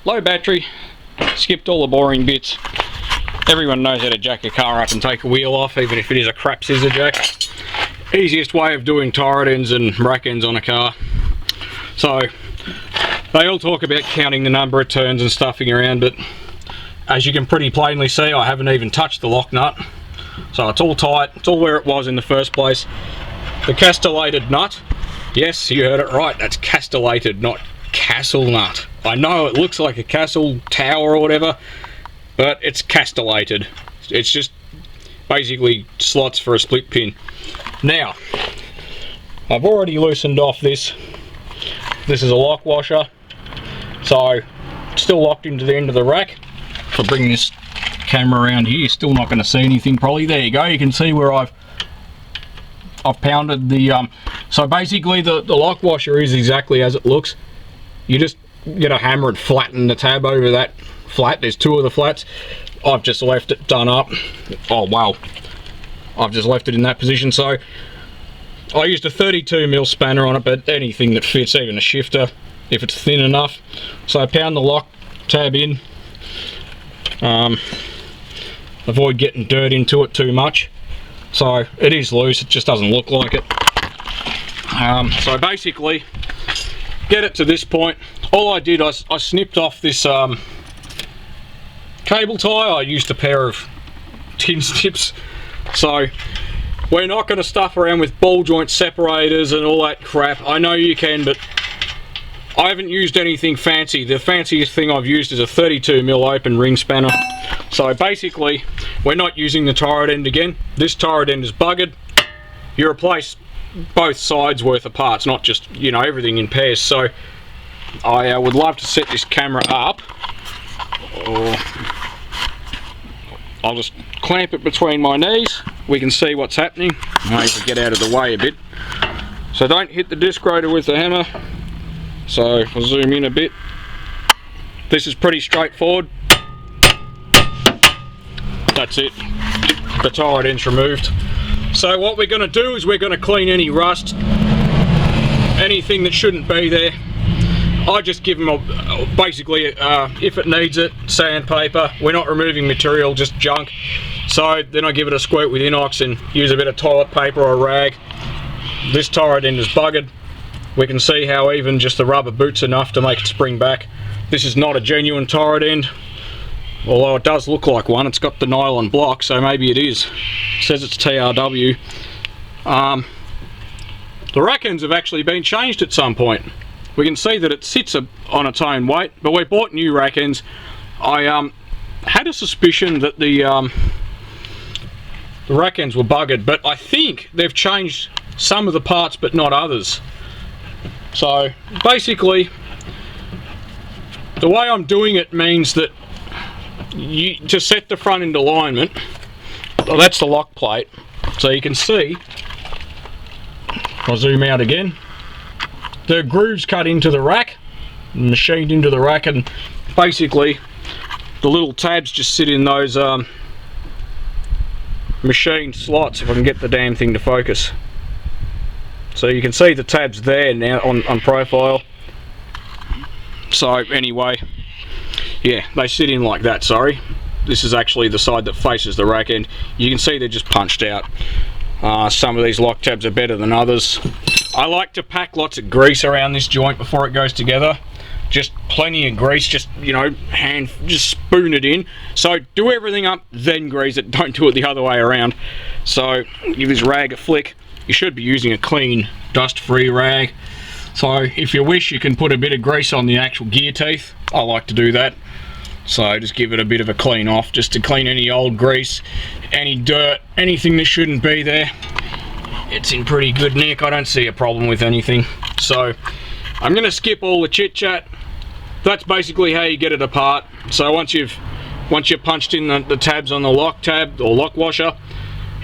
Low battery, skipped all the boring bits. Everyone knows how to jack a car up and take a wheel off, even if it is a crap scissor jack. Easiest way of doing turret ends and rack ends on a car. So they all talk about counting the number of turns and stuffing around, but as you can pretty plainly see, I haven't even touched the lock nut. So it's all tight, it's all where it was in the first place. The castellated nut, yes, you heard it right, that's castellated, not castle nut. I know it looks like a castle tower or whatever, but it's castellated. It's just basically slots for a split pin. Now, I've already loosened off this. This is a lock washer, so it's still locked into the end of the rack. If I bring this camera around here, you're still not going to see anything probably. There you go, you can see where I've pounded the so basically the lock washer is exactly as it looks. You just get a hammer and flatten the tab over that flat. There's two of the flats. I've just left it done up. Oh wow, I've just left it in that position. So I used a 32mm spanner on it, but anything that fits, even a shifter if it's thin enough. So I pound the lock tab in. Avoid getting dirt into it too much. So it is loose, it just doesn't look like it. So basically, get it to this point. All I did, I snipped off this cable tie. I used a pair of tin snips. So we're not going to stuff around with ball joint separators and all that crap. I know you can, but I haven't used anything fancy. The fanciest thing I've used is a 32mm open ring spanner. So basically, we're not using the turret end again. This turret end is buggered. You replace both sides worth of parts, not just, you know, everything in pairs. So I would love to set this camera up, or I'll just clamp it between my knees. We can see what's happening. I need to get out of the way a bit. So don't hit the disc rotor with the hammer. So I'll zoom in a bit. This is pretty straightforward. That's it. The turret end's removed. So what we're going to do is we're going to clean any rust, anything that shouldn't be there. I just give them basically, if it needs it, sandpaper. We're not removing material, just junk. So then I give it a squirt with Inox and use a bit of toilet paper or a rag. This turret end is buggered. We can see how even just the rubber boot's enough to make it spring back. This is not a genuine turret end, although it does look like one. It's got the nylon block, so maybe it is. It says it's TRW. The rack ends have actually been changed at some point. We can see that it sits on its own weight, but we bought new rack ends. I had a suspicion that the rack ends were buggered, but I think they've changed some of the parts but not others. So basically, the way I'm doing it means that to set the front end alignment, well, that's the lock plate. So you can see, I'll zoom out again, the grooves cut into the rack, machined into the rack, and basically the little tabs just sit in those machined slots, if I can get the damn thing to focus. So you can see the tabs there now on profile. So anyway, yeah, they sit in like that, sorry. This is actually the side that faces the rack end. You can see they're just punched out. Some of these lock tabs are better than others. I like to pack lots of grease around this joint before it goes together. Just plenty of grease, just, you know, just spoon it in. So do everything up, then grease it, don't do it the other way around. So give this rag a flick. You should be using a clean, dust-free rag. So if you wish, you can put a bit of grease on the actual gear teeth. I like to do that. So just give it a bit of a clean off, just to clean any old grease, any dirt, anything that shouldn't be there. It's in pretty good nick. I don't see a problem with anything. So I'm going to skip all the chit chat. That's basically how you get it apart. So once you've punched in the tabs on the lock tab or lock washer,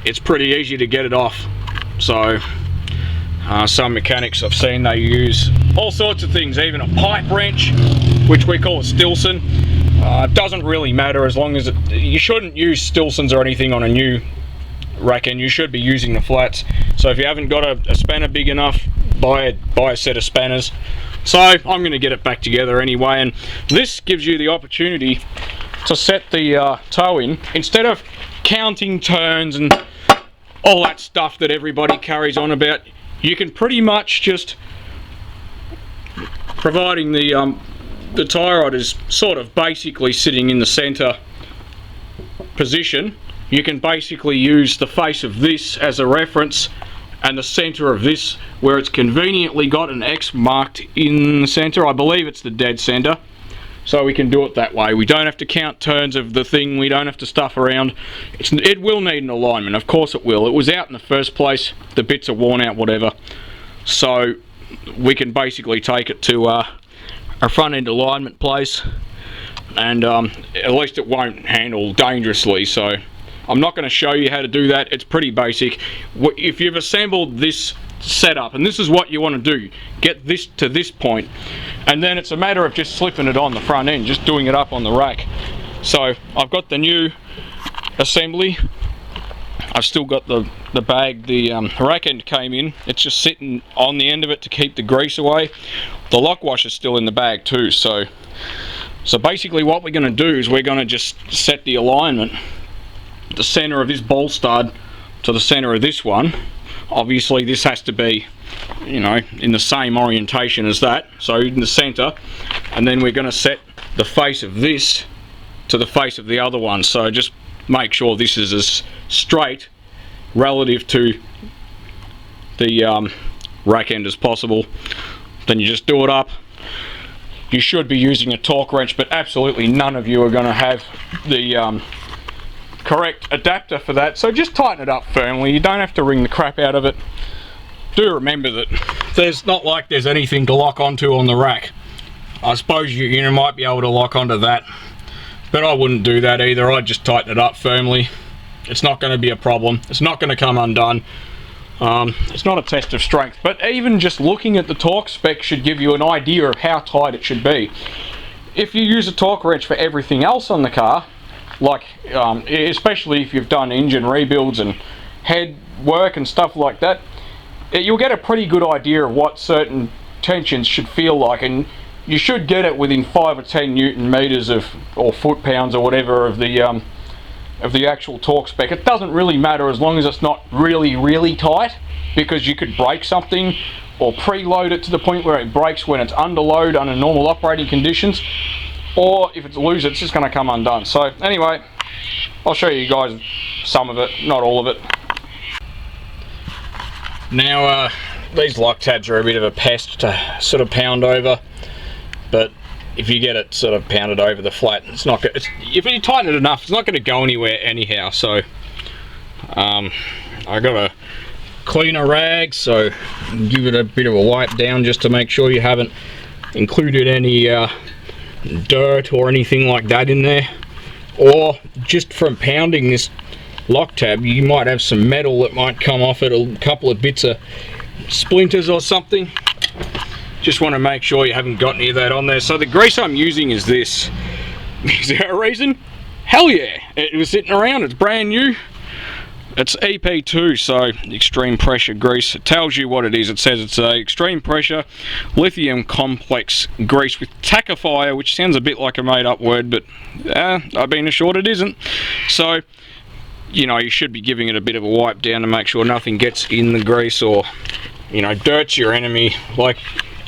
it's pretty easy to get it off. So some mechanics I've seen, they use all sorts of things, even a pipe wrench, which we call a Stilson. It doesn't really matter, as long as you shouldn't use Stilsons or anything on a new rack end. You should be using the flats. So if you haven't got a spanner big enough, buy a set of spanners. So I'm going to get it back together anyway, and this gives you the opportunity to set the toe in instead of counting turns and all that stuff that everybody carries on about. You can pretty much just, providing the tie rod is sort of basically sitting in the center position, you can basically use the face of this as a reference and the center of this where it's conveniently got an X marked in the center. I believe it's the dead center, so we can do it that way. We don't have to count turns of the thing, we don't have to stuff around. It will need an alignment, of course it will. It was out in the first place, the bits are worn out, whatever, so we can basically take it to our front end alignment place, and at least it won't handle dangerously. So I'm not going to show you how to do that, it's pretty basic. If you've assembled this setup, and this is what you want to do, get this to this point, and then it's a matter of just slipping it on the front end, just doing it up on the rack. So I've got the new assembly, I've still got the bag, the rack end came in, it's just sitting on the end of it to keep the grease away. The lock wash is still in the bag too, so basically what we're going to do is we're going to just set the alignment, the center of this ball stud to the center of this one. Obviously this has to be, you know, in the same orientation as that, so in the center, and then we're going to set the face of this to the face of the other one. So just make sure this is as straight relative to the rack end as possible. Then you just do it up. You should be using a torque wrench, but absolutely none of you are going to have the correct adapter for that, so just tighten it up firmly. You don't have to wring the crap out of it. Do remember that there's not like there's anything to lock onto on the rack. I suppose you might be able to lock onto that, but I wouldn't do that either. I'd just tighten it up firmly. It's not going to be a problem, it's not going to come undone. It's not a test of strength, but even just looking at the torque spec should give you an idea of how tight it should be. If you use a torque wrench for everything else on the car, like especially if you've done engine rebuilds and head work and stuff like that, you'll get a pretty good idea of what certain tensions should feel like, and you should get it within 5 or 10 newton meters of, or foot pounds or whatever, of the actual torque spec. It doesn't really matter as long as it's not really tight, because you could break something or preload it to the point where it breaks when it's under load under normal operating conditions, or if it's loose, it's just going to come undone. So anyway, I'll show you guys some of it, not all of it. Now these lock tabs are a bit of a pest to sort of pound over, but if you get it sort of pounded over the flat, it's not good. If you tighten it enough, it's not going to go anywhere anyhow. So I got a cleaner rag, so give it a bit of a wipe down just to make sure you haven't included any dirt or anything like that in there, or just from pounding this lock tab you might have some metal that might come off it, a couple of bits of splinters or something. Just want to make sure you haven't got any of that on there. So the grease I'm using is this. Is there a reason? Hell yeah, it was sitting around, it's brand new. It's EP2, so extreme pressure grease. It tells you what it is. It says it's a extreme pressure lithium complex grease with tackifier, which sounds a bit like a made up word, but I've been assured it isn't. So, you know, you should be giving it a bit of a wipe down to make sure nothing gets in the grease, or, you know, dirt's your enemy. Like,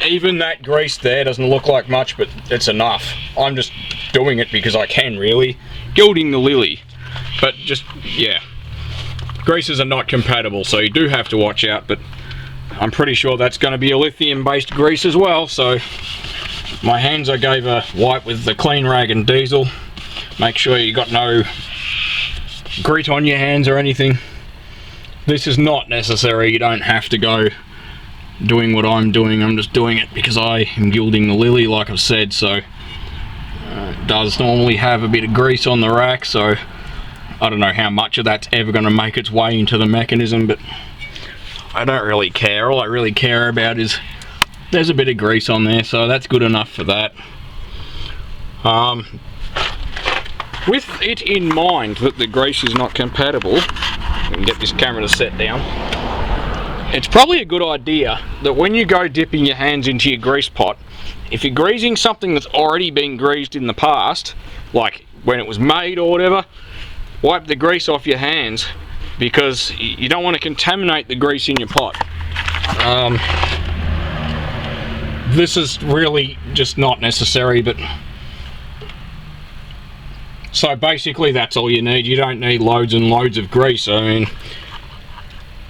even that grease there doesn't look like much, but it's enough. I'm just doing it because I can, really. Gilding the lily. But just, yeah. Greases are not compatible, so you do have to watch out, but I'm pretty sure that's going to be a lithium based grease as well. So my hands I gave a wipe with the clean rag and diesel. Make sure you got no grit on your hands or anything. This is not necessary, you don't have to go doing what I'm doing. I'm just doing it because I am gilding the lily, like I've said. So it does normally have a bit of grease on the rack, so I don't know how much of that's ever going to make its way into the mechanism, but I don't really care. All I really care about is there's a bit of grease on there, so that's good enough for that. With it in mind that the grease is not compatible, I can get this camera to set down, it's probably a good idea that when you go dipping your hands into your grease pot, if you're greasing something that's already been greased in the past, like when it was made or whatever, wipe the grease off your hands, because you don't want to contaminate the grease in your pot. This is really just not necessary, but so basically that's all you need. You don't need loads and loads of grease. I mean,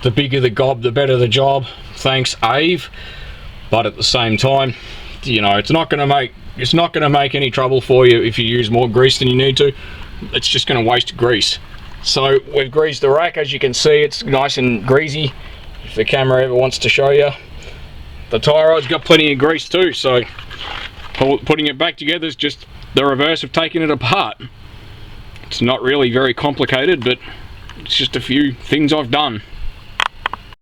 the bigger the gob, the better the job. Thanks, Ave. But at the same time, you know, it's not going to make any trouble for you if you use more grease than you need to. It's just going to waste grease. So we've greased the rack. As you can see, it's nice and greasy. If the camera ever wants to show you, the tie rod's got plenty of grease too. So putting it back together is just the reverse of taking it apart. It's not really very complicated, but it's just a few things I've done.